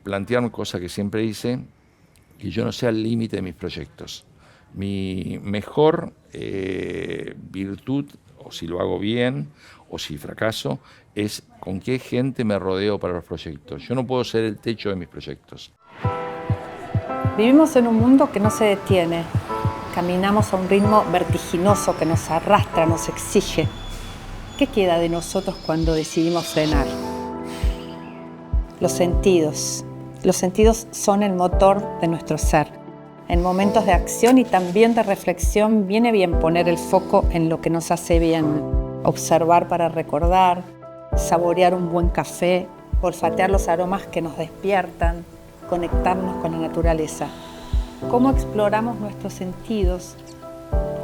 plantearme cosa que siempre hice, que yo no sea el límite de mis proyectos. Mi mejor virtud, o si lo hago bien, o si fracaso, es con qué gente me rodeo para los proyectos. Yo no puedo ser el techo de mis proyectos. Vivimos en un mundo que no se detiene. Caminamos a un ritmo vertiginoso que nos arrastra, nos exige. ¿Qué queda de nosotros cuando decidimos frenar? Los sentidos. Los sentidos son el motor de nuestro ser. En momentos de acción y también de reflexión viene bien poner el foco en lo que nos hace bien. Observar para recordar, saborear un buen café, olfatear los aromas que nos despiertan, conectarnos con la naturaleza. ¿Cómo exploramos nuestros sentidos?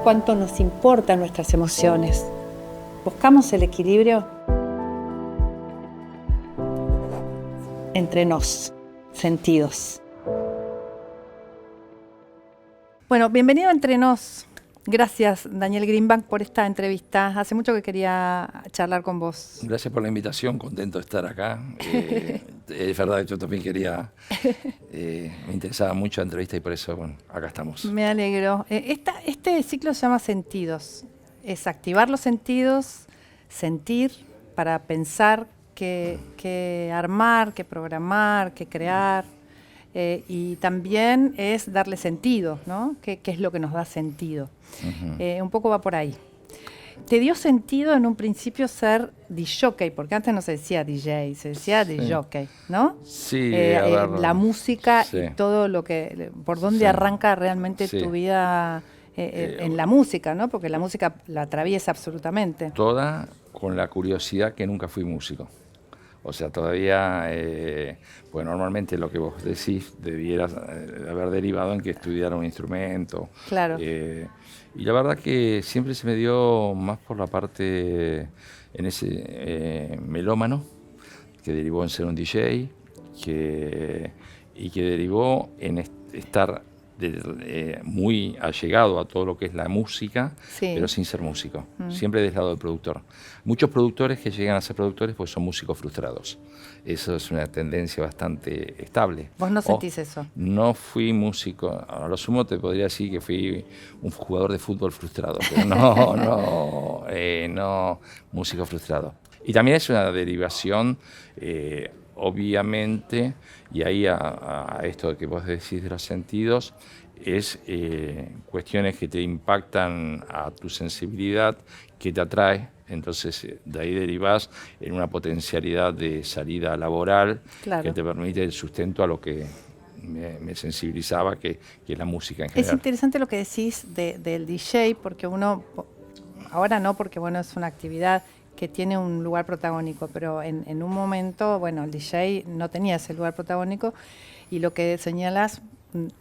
¿Cuánto nos importan nuestras emociones? ¿Buscamos el equilibrio? Entre nos, sentidos. Bueno, bienvenido a Entre Nos. Gracias, Daniel Greenbank, por esta entrevista. Hace mucho que quería charlar con vos. Gracias por la invitación, contento de estar acá. Es verdad que yo también quería, me interesaba mucho la entrevista y por eso, bueno, acá estamos. Me alegro. Este ciclo se llama Sentidos. Es activar los sentidos, sentir para pensar qué armar, qué programar, qué crear. Y también es darle sentido, ¿no? ¿Qué es lo que nos da sentido? Uh-huh. Un poco va por ahí. ¿Te dio sentido en un principio ser disjockey? Porque antes no se decía DJ, se decía disjockey, ¿no? Sí. La música sí. Y todo lo que... ¿Por dónde sí. arranca realmente tu vida en la música, ¿no? Porque la música la atraviesa absolutamente. Toda con la curiosidad que nunca fui músico. O sea, todavía, pues normalmente lo que vos decís debiera haber derivado en que estudiara un instrumento. Claro. Y la verdad que siempre se me dio más por la parte, en ese melómano, que derivó en ser un DJ, y que derivó en estar muy allegado a todo lo que es la música, sí. Pero sin ser músico, siempre del lado del productor. Muchos productores que llegan a ser productores pues son músicos frustrados. Eso es una tendencia bastante estable. ¿Vos no sentís eso? No fui músico, a lo sumo te podría decir que fui un jugador de fútbol frustrado, pero no músico frustrado. Y también es una derivación, obviamente, y ahí a esto que vos decís de los sentidos, es cuestiones que te impactan a tu sensibilidad, que te atrae, entonces de ahí derivás en una potencialidad de salida laboral, claro, que te permite el sustento a lo que me sensibilizaba, que es la música en general. Es interesante lo que decís del DJ, porque uno, ahora no, porque bueno, es una actividad que tiene un lugar protagónico, pero en un momento, bueno, el DJ no tenía ese lugar protagónico, y lo que señalas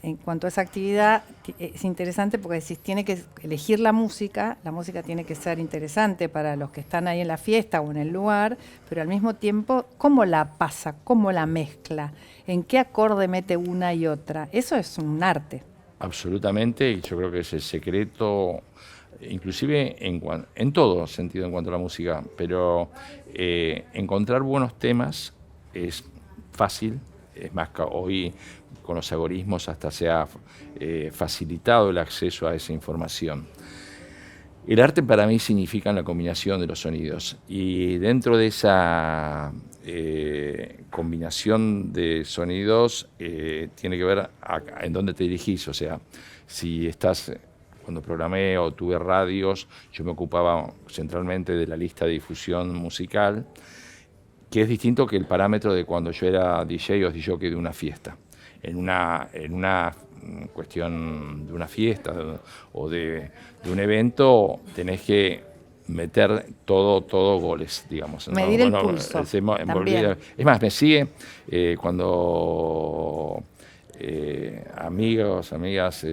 en cuanto a esa actividad es interesante porque decís, tiene que elegir la música tiene que ser interesante para los que están ahí en la fiesta o en el lugar, pero al mismo tiempo, ¿cómo la pasa? ¿Cómo la mezcla? ¿En qué acorde mete una y otra? Eso es un arte. Absolutamente, y yo creo que es el secreto, inclusive en todo sentido en cuanto a la música, pero encontrar buenos temas es fácil, es más que hoy con los algoritmos hasta se ha facilitado el acceso a esa información. El arte para mí significa la combinación de los sonidos, y dentro de esa combinación de sonidos tiene que ver en dónde te dirigís. O sea, si estás, cuando programé o tuve radios, yo me ocupaba centralmente de la lista de difusión musical, que es distinto que el parámetro de cuando yo era DJ o DJ de una fiesta. En una cuestión de una fiesta o de un evento tenés que meter todo goles, digamos. Medir el pulso también. Es más, me sigue cuando amigos, amigas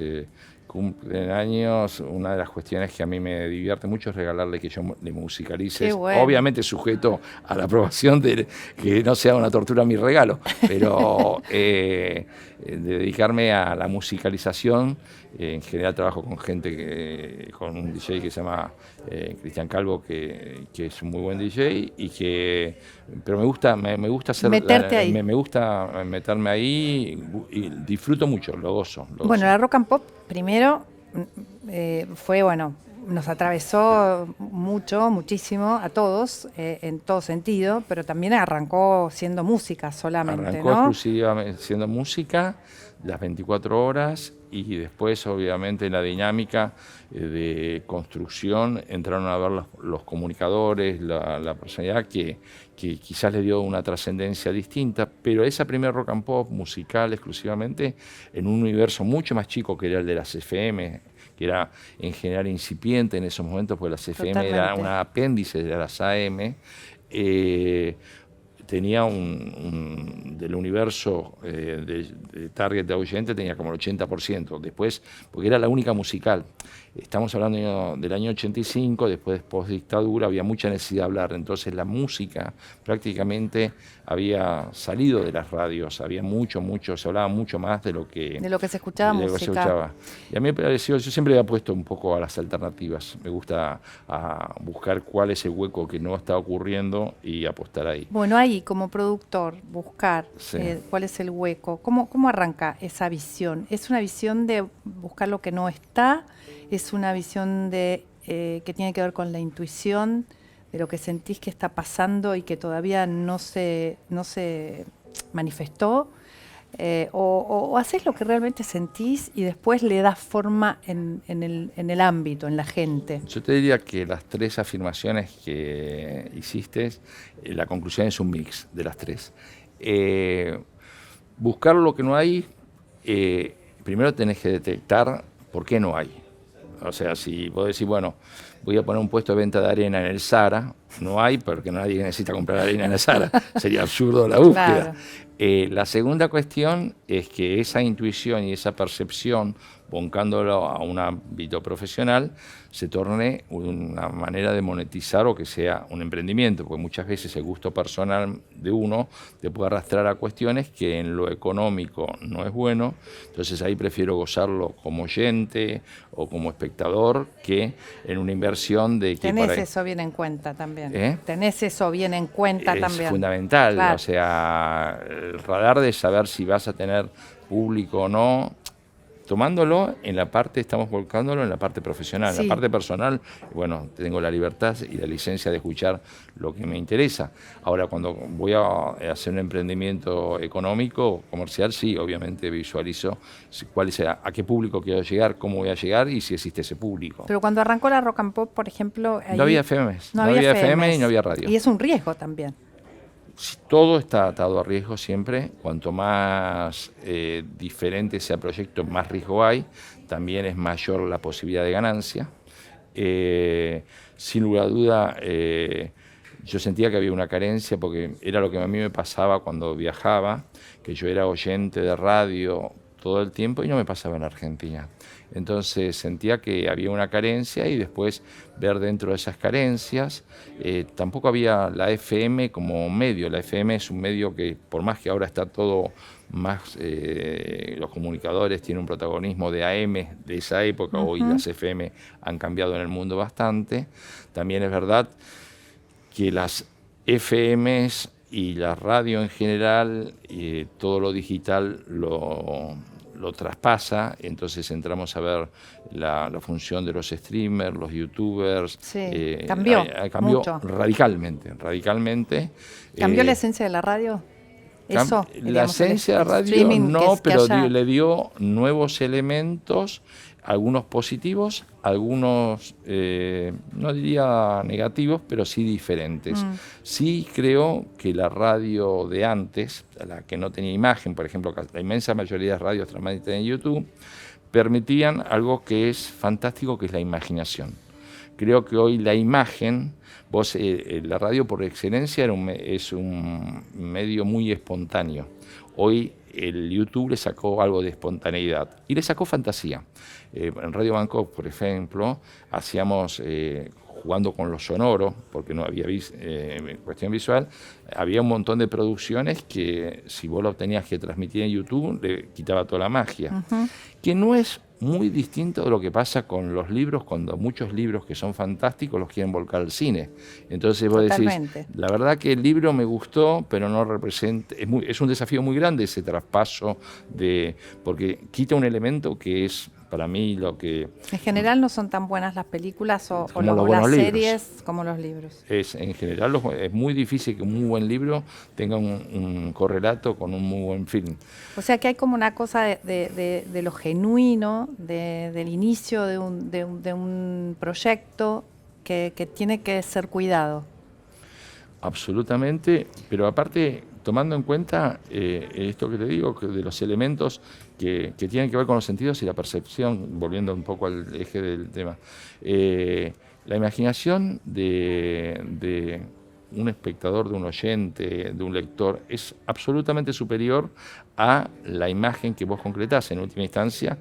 cumplen años, una de las cuestiones que a mí me divierte mucho es regalarle que yo le musicalice. Qué bueno. Obviamente sujeto a la aprobación de que no sea una tortura mi regalo, pero de dedicarme a la musicalización. En general trabajo con gente, con un DJ que se llama Cristian Calvo, que es un muy buen DJ, pero me gusta hacer, meterte ahí. Me gusta meterme ahí y disfruto mucho, lo gozo. Bueno, la rock and pop primero fue, bueno, nos atravesó muchísimo a todos, en todo sentido, pero también arrancó siendo música solamente, Arrancó ¿no? exclusivamente siendo música, las 24 horas, y después obviamente en la dinámica de construcción entraron a ver los comunicadores, la personalidad que quizás le dio una trascendencia distinta, pero esa primera rock and pop musical exclusivamente en un universo mucho más chico que era el de las FM, que era en general incipiente en esos momentos, porque las FM era un apéndice de las AM, tenía del universo de target de oyente tenía como el 80%, después, porque era la única musical. Estamos hablando del año 85, después post-dictadura, había mucha necesidad de hablar, entonces la música prácticamente había salido de las radios, había mucho, se hablaba mucho más de lo que se escuchaba música. Se escuchaba. Y a mí me pareció, yo siempre había puesto un poco a las alternativas, me gusta buscar cuál es el hueco que no está ocurriendo y apostar ahí. Bueno, ahí como productor, buscar sí. Cuál es el hueco, ¿cómo arranca esa visión? ¿Es una visión de buscar lo que no está? ¿Es una visión que tiene que ver con la intuición, de lo que sentís que está pasando y que todavía no se manifestó? ¿O haces lo que realmente sentís y después le das forma en el ámbito, en la gente? Yo te diría que las tres afirmaciones que hiciste, la conclusión es un mix de las tres. Buscar lo que no hay, primero tenés que detectar por qué no hay. O sea, si vos decís, bueno, voy a poner un puesto de venta de arena en el Zara, no hay porque nadie necesita comprar arena en el Zara, sería absurdo la búsqueda. Claro. La segunda cuestión es que esa intuición y esa percepción, volcándolo a un ámbito profesional, se torne una manera de monetizar o que sea un emprendimiento, porque muchas veces el gusto personal de uno te puede arrastrar a cuestiones que en lo económico no es bueno, entonces ahí prefiero gozarlo como oyente o como espectador que en una inversión de que... Tenés eso bien en cuenta también. Tenés eso bien en cuenta también. Es fundamental, claro. O sea, el radar de saber si vas a tener público o no, tomándolo en la parte, estamos volcándolo en la parte profesional. Sí. En la parte personal, bueno, tengo la libertad y la licencia de escuchar lo que me interesa. Ahora, cuando voy a hacer un emprendimiento económico, comercial, sí, obviamente visualizo a qué público quiero llegar, cómo voy a llegar y si existe ese público. Pero cuando arrancó la rock and pop, por ejemplo... No había FMs, no había FM y no había radio. Y es un riesgo también. Todo está atado a riesgo siempre. Cuanto más diferente sea el proyecto, más riesgo hay. También es mayor la posibilidad de ganancia. Sin lugar a duda, yo sentía que había una carencia porque era lo que a mí me pasaba cuando viajaba, que yo era oyente de radio todo el tiempo y no me pasaba en Argentina. Entonces sentía que había una carencia y después ver dentro de esas carencias, tampoco había la FM como medio. La FM es un medio que por más que ahora está todo más, los comunicadores tienen un protagonismo de AM de esa época, hoy las FM han cambiado en el mundo bastante, también es verdad que las FMs y la radio en general, todo lo digital lo traspasa, entonces entramos a ver la función de los streamers, los youtubers. Sí, cambió mucho. radicalmente. ¿Cambió la esencia de la radio? Eso, la esencia de la radio no, pero le dio nuevos elementos, algunos positivos, algunos, no diría negativos, pero sí diferentes. Sí creo que la radio de antes, la que no tenía imagen, por ejemplo, la inmensa mayoría de radios transmitidas en YouTube, permitían algo que es fantástico, que es la imaginación. Creo que hoy la imagen, la radio por excelencia es un medio muy espontáneo. Hoy el YouTube le sacó algo de espontaneidad y le sacó fantasía. En Radio Bangkok, por ejemplo, hacíamos, jugando con lo sonoro, porque no había cuestión visual, había un montón de producciones que si vos lo tenías que transmitir en YouTube, le quitaba toda la magia. Que no es muy distinto de lo que pasa con los libros, cuando muchos libros que son fantásticos los quieren volcar al cine. Entonces vos decís, la verdad que el libro me gustó, pero no representa, es un desafío muy grande ese traspaso, porque quita un elemento que es para mí lo que... En general no son tan buenas las películas o las series como los libros. En general es muy difícil que un muy buen libro tenga un correlato con un muy buen film. O sea que hay como una cosa de lo genuino, del inicio de un proyecto que tiene que ser cuidado. Absolutamente, pero aparte, tomando en cuenta esto que te digo, que de los elementos que tienen que ver con los sentidos y la percepción, volviendo un poco al eje del tema, la imaginación de un espectador, de un oyente, de un lector, es absolutamente superior a la imagen que vos concretás en última instancia.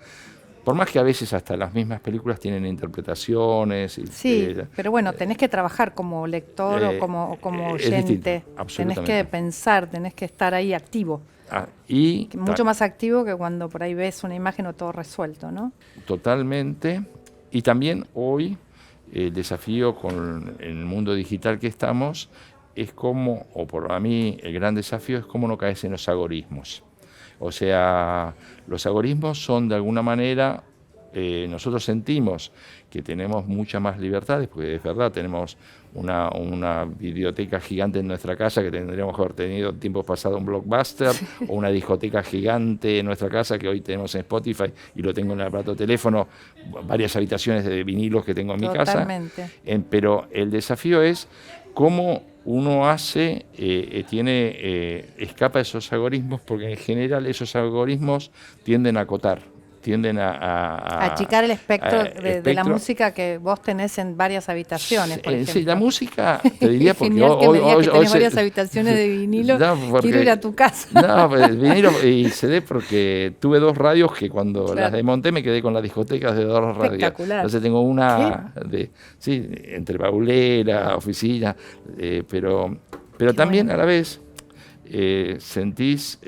Por más que a veces hasta las mismas películas tienen interpretaciones. Sí, pero bueno, tenés que trabajar como lector o como oyente. Tenés que pensar, tenés que estar ahí activo. Mucho más activo que cuando por ahí ves una imagen o todo resuelto, ¿no? Totalmente. Y también hoy el desafío con el mundo digital que estamos es cómo, o para mí el gran desafío es cómo no caes en los algoritmos. O sea, los algoritmos son de alguna manera, nosotros sentimos que tenemos muchas más libertades, porque es verdad, tenemos una biblioteca gigante en nuestra casa que tendríamos que haber tenido en tiempos pasados un Blockbuster, o una discoteca gigante en nuestra casa que hoy tenemos en Spotify y lo tengo en el aparato de teléfono, varias habitaciones de vinilos que tengo en mi casa. Pero el desafío es cómo uno escapa de esos algoritmos, porque en general esos algoritmos tienden a acotar, tienden a achicar el espectro de la música que vos tenés en varias habitaciones, por ejemplo. Sí, la música, te diría, porque hoy tenés varias habitaciones de vinilo, quiero ir a tu casa. No, vinilo y CD, porque tuve 2 radios que cuando las desmonté me quedé con las discotecas de 2 radios. Espectacular. Entonces tengo una entre baulera, oficina, pero también a la vez sentís...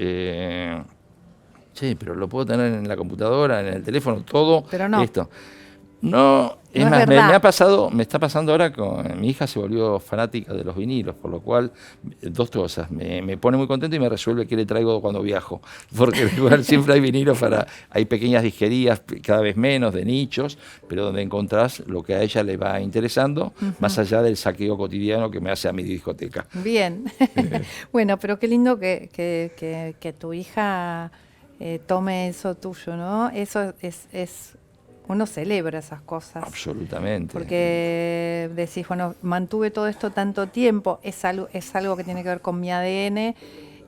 pero lo puedo tener en la computadora, en el teléfono, todo esto. No, es más, me está pasando ahora con mi hija, se volvió fanática de los vinilos, por lo cual 2 cosas, me pone muy contento y me resuelve qué le traigo cuando viajo, porque igual siempre hay vinilos hay pequeñas disquerías, cada vez menos, de nichos, pero donde encontrás lo que a ella le va interesando, más allá del saqueo cotidiano que me hace a mi discoteca. Bien, bueno, pero qué lindo que tu hija... tome eso tuyo, ¿no? Eso es uno celebra esas cosas. Absolutamente. Porque decís, bueno, mantuve todo esto tanto tiempo, es algo que tiene que ver con mi ADN,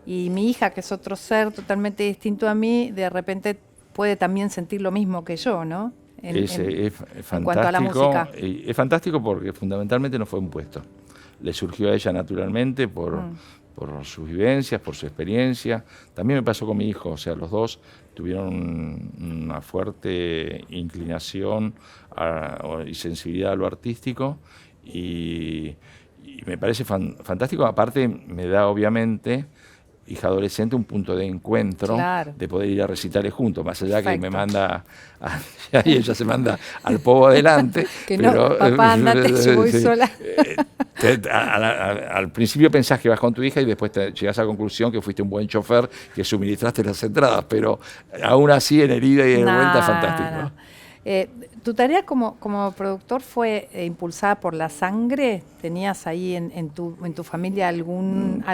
y mi hija, que es otro ser totalmente distinto a mí, de repente puede también sentir lo mismo que yo, ¿no? Es fantástico. En cuanto a la música. Es fantástico porque fundamentalmente no fue impuesto. Le surgió a ella naturalmente por sus vivencias, por su experiencia. También me pasó con mi hijo, o sea, los dos tuvieron una fuerte inclinación y sensibilidad a lo artístico, y me parece fantástico. Aparte me da, obviamente, hija adolescente, un punto de encuentro, de poder ir a recitales juntos, más allá que me manda, y ella se manda al povo adelante. Que pero, no, papá, andate, yo voy sola. Al principio pensás que vas con tu hija y después llegás a la conclusión que fuiste un buen chofer, que suministraste las entradas, pero aún así en el ida y en vuelta es fantástico. ¿Tu tarea como productor fue impulsada por la sangre? ¿Tenías ahí en tu familia algún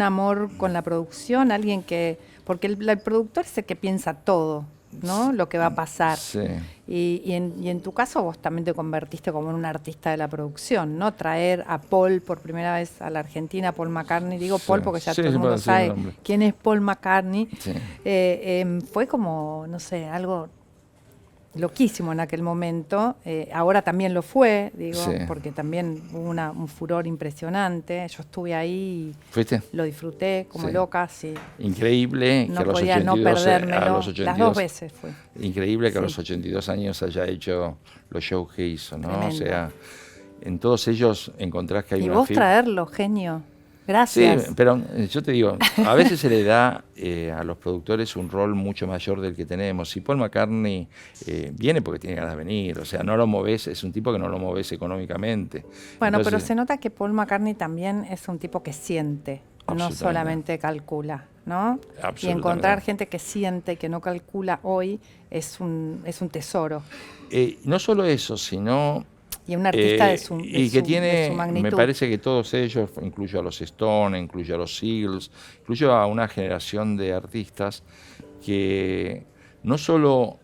amor con la producción? Alguien que... Porque el productor es el que piensa todo, ¿no? Lo que va a pasar. Sí. Y en tu caso vos también te convertiste como en un artista de la producción, ¿no? Traer a Paul por primera vez a la Argentina, Paul McCartney, digo Paul porque ya todo el mundo sabe quién es Paul McCartney. Sí. Fue como, no sé, algo loquísimo en aquel momento. Ahora también lo fue, digo, Sí. porque también hubo un furor impresionante. Yo estuve ahí, ¿Fuiste? lo disfruté como Sí. loca, sí. Increíble que No a los podía 82, no perdérmelo. a los Las 82 dos veces fue. Increíble que a Sí. los 82 años haya hecho los shows que hizo, ¿no? Tremendo. O sea, en todos ellos encontrás que hay Y una vos fibra. traerlo, genio. Sí, Gracias. pero yo te digo, a veces se le da a los productores un rol mucho mayor del que tenemos. Si Paul McCartney viene porque tiene ganas de venir, o sea, no lo movés, es un tipo que no lo movés económicamente. Bueno, pero Entonces, se nota que Paul McCartney también es un tipo que siente, no Absolutamente. solamente calcula, ¿no? Y Absolutamente. encontrar gente que siente, que no calcula hoy, es un tesoro. no solo eso, sino Y un artista de y que tiene, de su magnitud. me parece que todos ellos, incluyo a los Stones, incluyo a los Eagles, incluyo a una generación de artistas que no solo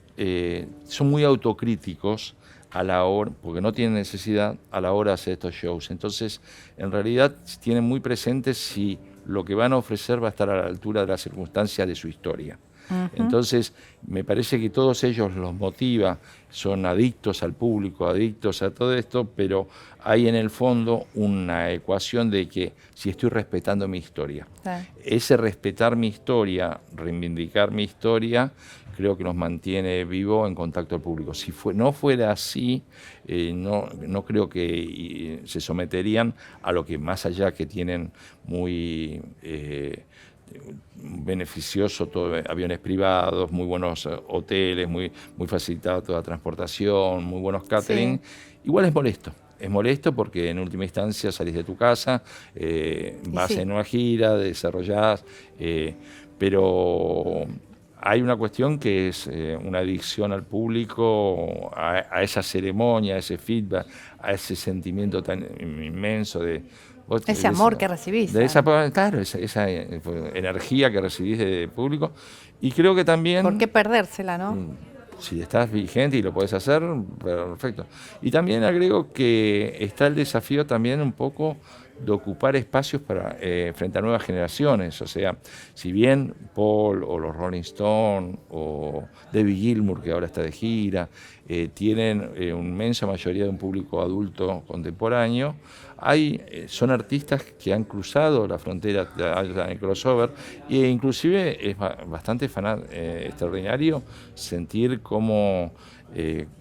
son muy autocríticos a la hora, porque no tienen necesidad a la hora de hacer estos shows. Entonces, en realidad tienen muy presente si lo que van a ofrecer va a estar a la altura de las circunstancias de su historia. Entonces, me parece que todos ellos los motiva, son adictos al público, adictos a todo esto, pero hay en el fondo una ecuación de que si estoy respetando mi historia. Sí. Ese respetar mi historia, reivindicar mi historia, creo que nos mantiene vivo en contacto al público. Si no fuera así, no creo que se someterían a lo que más allá que tienen muy beneficioso, todo, aviones privados, muy buenos hoteles, muy facilitado toda transportación, muy buenos catering. Sí. Igual es molesto. Es molesto porque en última instancia salís de tu casa, vas sí. en una gira, desarrollás, pero hay una cuestión que es una adicción al público, a esa ceremonia, a ese feedback, a ese sentimiento tan inmenso de... Ese amor que recibís. Claro, esa energía que recibís del público. Y creo que también... ¿Por qué perdérsela, no? Si estás vigente y lo podés hacer, perfecto. Y también agrego que está el desafío también un poco de ocupar espacios para frente a nuevas generaciones. O sea, si bien Paul o los Rolling Stones o David Gilmour, que ahora está de gira, tienen una inmensa mayoría de un público adulto contemporáneo, son artistas que han cruzado la frontera en el crossover e inclusive es bastante extraordinario sentir cómo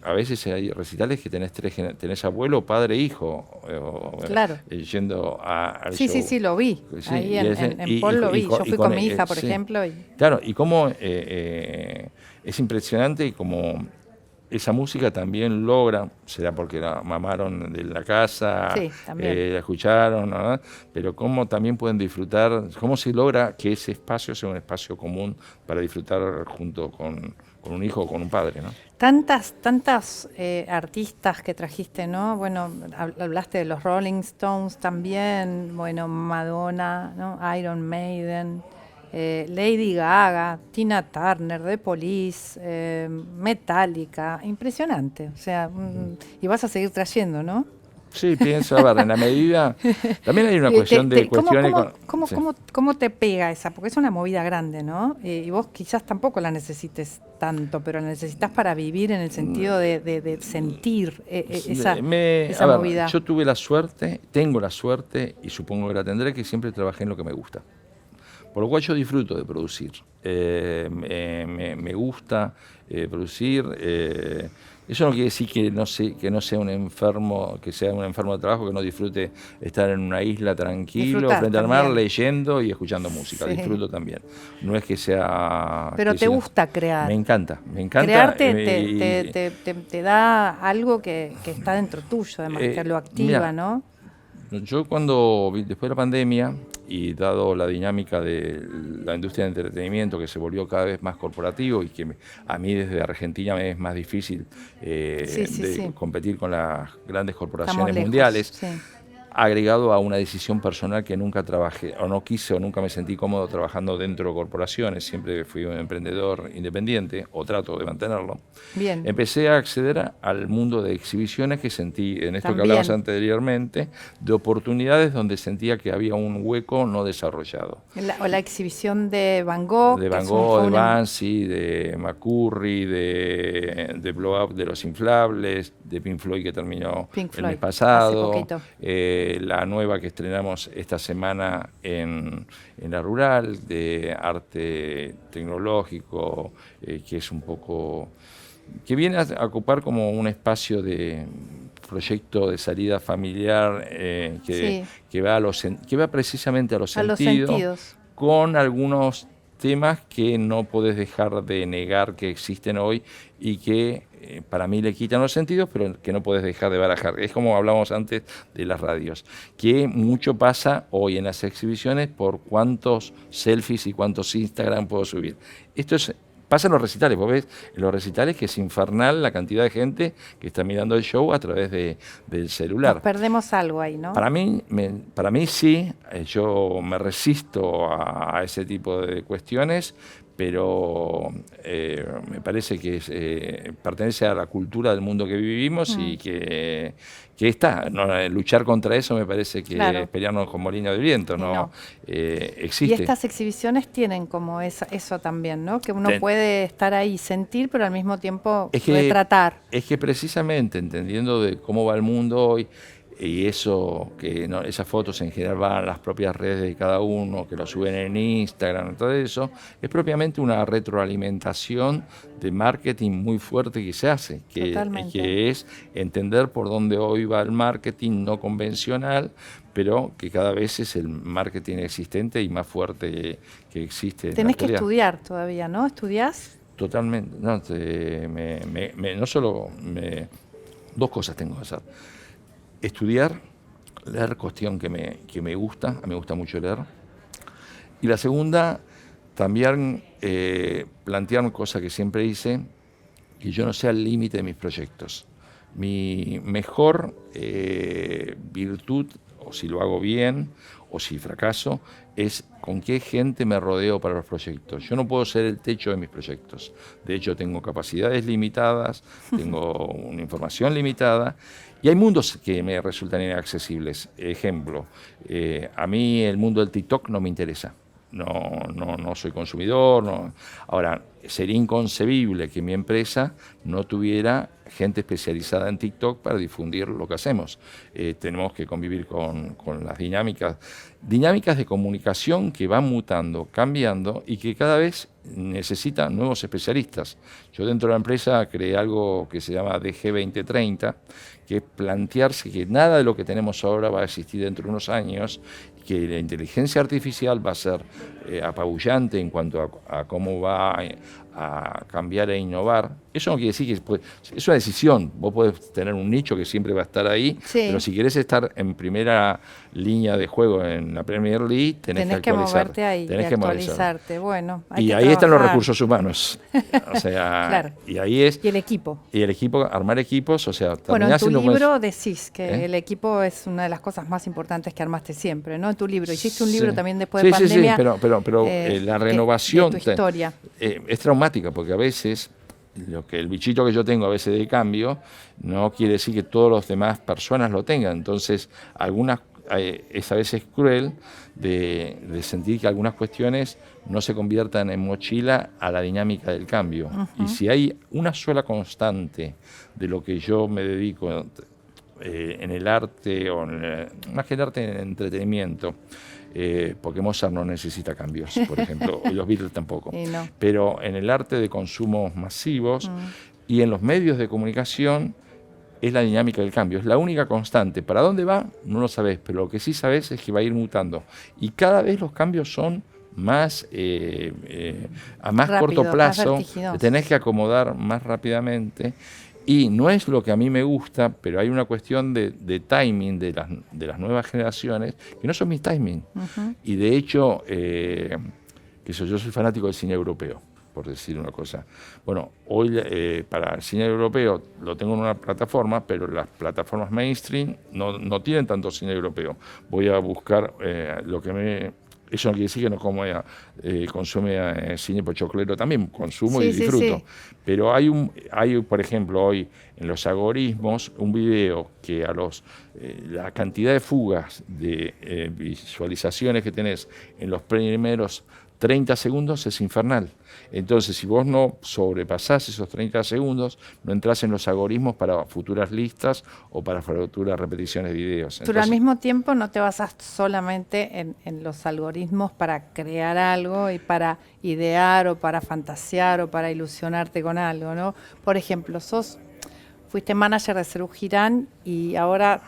a veces hay recitales que tenés abuelo, padre, hijo, claro. Yendo al sí, show. Sí, lo vi. Sí, ahí en Paul lo vi. Yo fui con mi hija, por ejemplo. Claro, y cómo es impresionante y como esa música también logra, será porque la mamaron de la casa, sí, la escucharon, ¿no? Pero cómo también pueden disfrutar, cómo se logra que ese espacio sea un espacio común para disfrutar junto con un hijo o con un padre, ¿no? Tantas artistas que trajiste, ¿no? Bueno, hablaste de los Rolling Stones también, bueno, Madonna, ¿no? Iron Maiden, Lady Gaga, Tina Turner, The Police, Metallica, impresionante. O sea, y vas a seguir trayendo, ¿no? Sí, pienso, a ver, en la medida... También hay una cuestión de cuestiones... ¿Cómo te pega esa? Porque es una movida grande, ¿no? Y vos quizás tampoco la necesites tanto, pero la necesitas para vivir en el sentido de sentir esa movida. Yo tuve la suerte, tengo la suerte, y supongo que la tendré, que siempre trabajé en lo que me gusta. Por lo cual yo disfruto de producir. Me gusta producir. Eso no quiere decir que no sea un enfermo, que sea un enfermo de trabajo, que no disfrute estar en una isla tranquilo, disfrutar frente al mar, también. leyendo y escuchando música. Sí. Disfruto también. No es que sea... Pero te gusta crear. Me encanta. Crear te da algo que está dentro tuyo, además, que lo activa, mirá, ¿no? Yo después de la pandemia, y dado la dinámica de la industria del entretenimiento que se volvió cada vez más corporativo y que a mí desde Argentina me es más difícil competir con las grandes corporaciones mundiales, agregado a una decisión personal que nunca trabajé, o no quise, o nunca me sentí cómodo trabajando dentro de corporaciones. Siempre fui un emprendedor independiente, o trato de mantenerlo. Bien. Empecé a acceder al mundo de exhibiciones que sentí, en esto También. que hablabas anteriormente, de oportunidades donde sentía que había un hueco no desarrollado. O la exhibición de Van Gogh. De Van Gogh, de Banksy, de McCurry, de Blow Up de los inflables, de Pink Floyd que terminó el mes pasado, la nueva que estrenamos esta semana en la Rural, de arte tecnológico, que es un poco, que viene a ocupar como un espacio de proyecto de salida familiar que va precisamente a los sentidos, con algunos temas que no podés dejar de negar que existen hoy y que para mí le quitan los sentidos, pero que no podés dejar de barajar. Es como hablábamos antes de las radios, que mucho pasa hoy en las exhibiciones por cuántos selfies y cuántos Instagram puedo subir. Esto pasa en los recitales, vos ves en los recitales que es infernal la cantidad de gente que está mirando el show a través del celular. Nos perdemos algo ahí, ¿no? Para mí sí, yo me resisto a ese tipo de cuestiones, pero me parece que pertenece a la cultura del mundo que vivimos y que está. Luchar contra eso me parece que es pelearnos con molino de viento, no. Existe. Y estas exhibiciones tienen como eso también, ¿no? Que uno puede estar ahí, sentir, pero al mismo tiempo retratar. Es que precisamente entendiendo de cómo va el mundo hoy, y eso, esas fotos en general van a las propias redes de cada uno, que lo suben en Instagram, todo eso, es propiamente una retroalimentación de marketing muy fuerte que se hace, que es entender por dónde hoy va el marketing no convencional, pero que cada vez es el marketing existente y más fuerte que existe. Tenés que estudiar todavía, ¿no? ¿Estudiás? Totalmente. No, dos cosas tengo que hacer. Estudiar, leer cuestión que me gusta, a mí me gusta mucho leer. Y la segunda, también plantearme cosas que siempre hice, que yo no sea el límite de mis proyectos. Mi mejor virtud, o si lo hago bien, o si fracaso, es con qué gente me rodeo para los proyectos. Yo no puedo ser el techo de mis proyectos. De hecho, tengo capacidades limitadas, tengo una información limitada, y hay mundos que me resultan inaccesibles. Ejemplo, a mí el mundo del TikTok no me interesa. No soy consumidor. No. Ahora, sería inconcebible que mi empresa no tuviera gente especializada en TikTok para difundir lo que hacemos. Tenemos que convivir con las dinámicas de comunicación que van mutando, cambiando y que cada vez necesitan nuevos especialistas. Yo dentro de la empresa creé algo que se llama DG 2030, que es plantearse que nada de lo que tenemos ahora va a existir dentro de unos años, que la inteligencia artificial va a ser apabullante en cuanto a cómo va a cambiar e innovar. Eso no quiere decir que es una decisión. Vos podés tener un nicho que siempre va a estar ahí, pero si querés estar en primera línea de juego en la Premier League, tenés que moverte ahí, tenés que actualizarte. Bueno, y ahí están los recursos humanos. O sea, y ahí es. Y el equipo. Y el equipo, armar equipos, o sea, bueno, en tu libro decís que el equipo es una de las cosas más importantes que armaste siempre, ¿no? En tu libro. Hiciste un libro también después de pandemia. Sí, pero la renovación de tu historia. Es traumática, porque a veces el bichito que yo tengo a veces de cambio no quiere decir que todas las demás personas lo tengan. Entonces, es a veces cruel de sentir que algunas cuestiones no se conviertan en mochila a la dinámica del cambio. Y si hay una sola constante de lo que yo me dedico en el arte, o más que el arte, en el entretenimiento, porque Mozart no necesita cambios, por ejemplo, y los Beatles tampoco, pero en el arte de consumos masivos y en los medios de comunicación es la dinámica del cambio, es la única constante. ¿Para dónde va? No lo sabés, pero lo que sí sabés es que va a ir mutando, y cada vez los cambios son más a más rápido, corto plazo, te tenés que acomodar más rápidamente. Y no es lo que a mí me gusta, pero hay una cuestión de timing de las nuevas generaciones que no son mis timing. Y de hecho, yo soy fanático del cine europeo, por decir una cosa. Bueno, hoy para el cine europeo lo tengo en una plataforma, pero las plataformas mainstream no tienen tanto cine europeo. Voy a buscar lo que me... Eso no quiere decir que no consume cine pochoclero, también consumo y disfruto. Sí. Pero hay, por ejemplo, hoy en los algoritmos, un video que la cantidad de fugas de visualizaciones que tenés en los primeros 30 segundos es infernal. Entonces, si vos no sobrepasás esos 30 segundos, no entrás en los algoritmos para futuras listas o para futuras repeticiones de videos. Pero al mismo tiempo no te basás solamente en los algoritmos para crear algo y para idear o para fantasear o para ilusionarte con algo, ¿no? Por ejemplo, fuiste manager de Serú Girán y ahora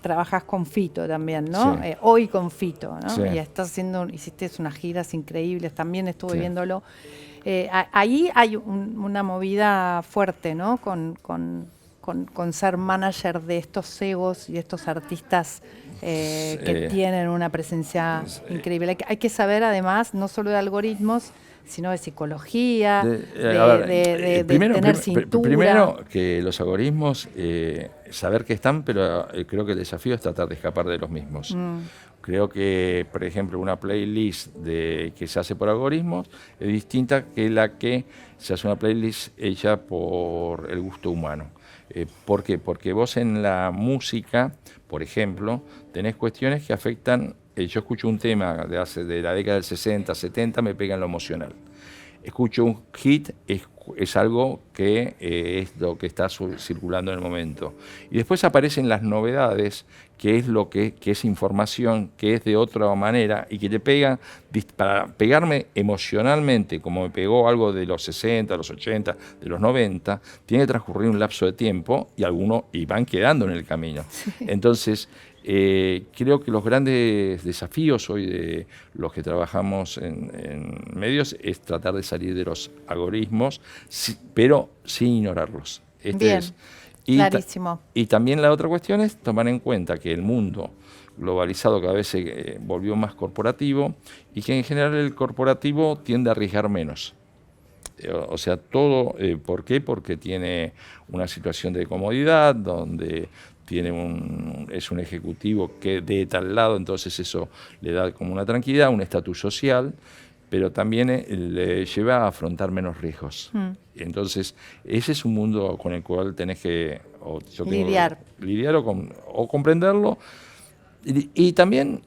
trabajas con Fito también, ¿no? Sí. Hoy con Fito, ¿no? Sí. Y hiciste unas giras increíbles, también estuve viéndolo. Ahí hay una movida fuerte, ¿no? Con ser manager de estos egos y de estos artistas que tienen una presencia increíble. Hay que saber, además, no solo de algoritmos, sino de psicología, de tener cintura. Primero, que los algoritmos, saber que están, pero creo que el desafío es tratar de escapar de los mismos. Creo que, por ejemplo, una playlist que se hace por algoritmos es distinta que la que se hace una playlist hecha por el gusto humano. ¿Por qué? Porque vos en la música, por ejemplo, tenés cuestiones que afectan. Yo escucho un tema de la década del 60, 70, me pega en lo emocional. Escucho un hit, es algo que es lo que está circulando en el momento. Y después aparecen las novedades, que es lo que es información, que es de otra manera y que te pegan, para pegarme emocionalmente, como me pegó algo de los 60, los 80, de los 90, tiene que transcurrir un lapso de tiempo y van quedando en el camino. Sí. Entonces, creo que los grandes desafíos hoy de los que trabajamos en medios es tratar de salir de los algoritmos, pero sin ignorarlos. Bien, clarísimo. Y también la otra cuestión es tomar en cuenta que el mundo globalizado cada vez se volvió más corporativo y que en general el corporativo tiende a arriesgar menos. O sea, todo, ¿por qué? Porque tiene una situación de comodidad, donde es un ejecutivo que de tal lado, entonces eso le da como una tranquilidad, un estatus social, pero también le lleva a afrontar menos riesgos. Entonces, ese es un mundo con el cual tenés que lidiar o comprenderlo. Y también,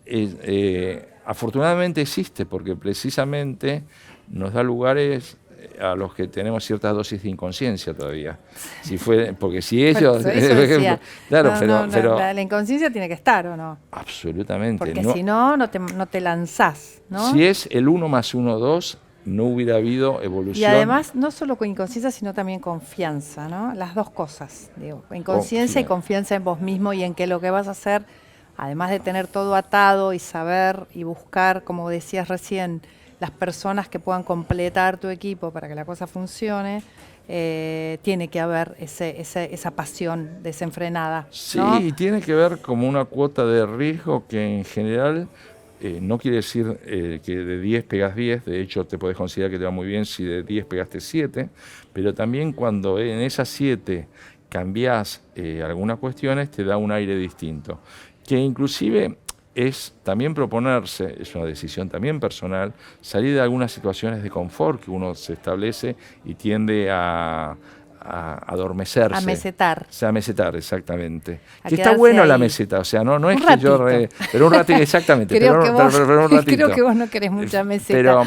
afortunadamente existe, porque precisamente nos da lugares a los que tenemos ciertas dosis de inconsciencia todavía. Porque si ellos... Claro, pero la inconsciencia tiene que estar, ¿o no? Absolutamente. Porque si no te lanzás, ¿no? Si es el 1 más 1, 2, no hubiera habido evolución. Y además, no solo con inconsciencia, sino también confianza, ¿no? Las dos cosas, digo. Inconsciencia y confianza en vos mismo y en que lo que vas a hacer, además de tener todo atado y saber y buscar, como decías recién, las personas que puedan completar tu equipo para que la cosa funcione, tiene que haber esa pasión desenfrenada, ¿no? Sí, tiene que ver como una cuota de riesgo que en general no quiere decir que de 10 pegas 10, de hecho te podés considerar que te va muy bien si de 10 pegaste 7, pero también cuando en esas 7 cambiás algunas cuestiones te da un aire distinto, que inclusive es también proponerse, es una decisión también personal, salir de algunas situaciones de confort que uno se establece y tiende a adormecerse. A mesetar. O sea, a mesetar, exactamente. Que está bueno ahí. La meseta, o sea, no es ratito. Que yo... pero un ratito, exactamente. Pero un ratito. Creo que vos no querés mucha meseta.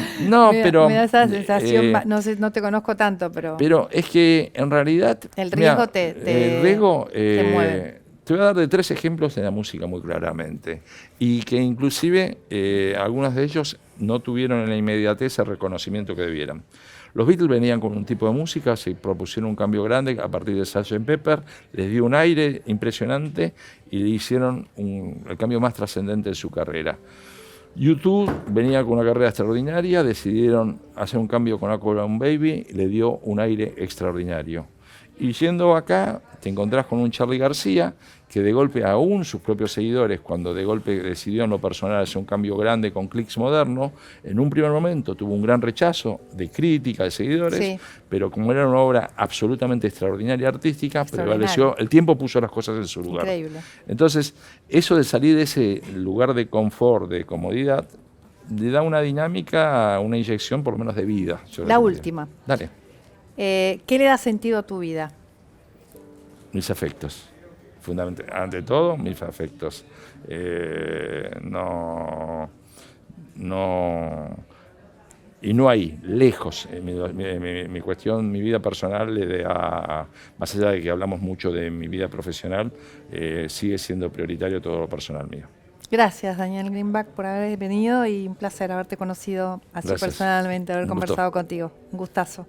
Pero me da esa sensación, no te conozco tanto, pero... Pero es que, en realidad... El riesgo el riesgo te mueve. Te voy a dar de 3 ejemplos de la música muy claramente, y que inclusive algunos de ellos no tuvieron en la inmediatez el reconocimiento que debieran. Los Beatles venían con un tipo de música, se propusieron un cambio grande a partir de Sgt. Pepper, les dio un aire impresionante y le hicieron el cambio más trascendente de su carrera. U2 venía con una carrera extraordinaria, decidieron hacer un cambio con Aqualung Baby, le dio un aire extraordinario. Y yendo acá, te encontrás con un Charly García que de golpe, aún sus propios seguidores, cuando de golpe decidió en lo personal hacer un cambio grande con Clics Moderno, en un primer momento tuvo un gran rechazo de crítica, de seguidores, Sí. pero como era una obra absolutamente extraordinaria artística, prevaleció, el tiempo puso las cosas en su lugar. Increíble. Entonces, eso de salir de ese lugar de confort, de comodidad, le da una dinámica, una inyección por lo menos de vida. La última. Dale. ¿Qué le da sentido a tu vida? Mis afectos. Ante todo, mis afectos. Y no ahí, lejos. Mi cuestión, mi vida personal, más allá de que hablamos mucho de mi vida profesional, sigue siendo prioritario todo lo personal mío. Gracias, Daniel Greenback, por haber venido y un placer haberte conocido así personalmente, haber conversado contigo. Un gustazo.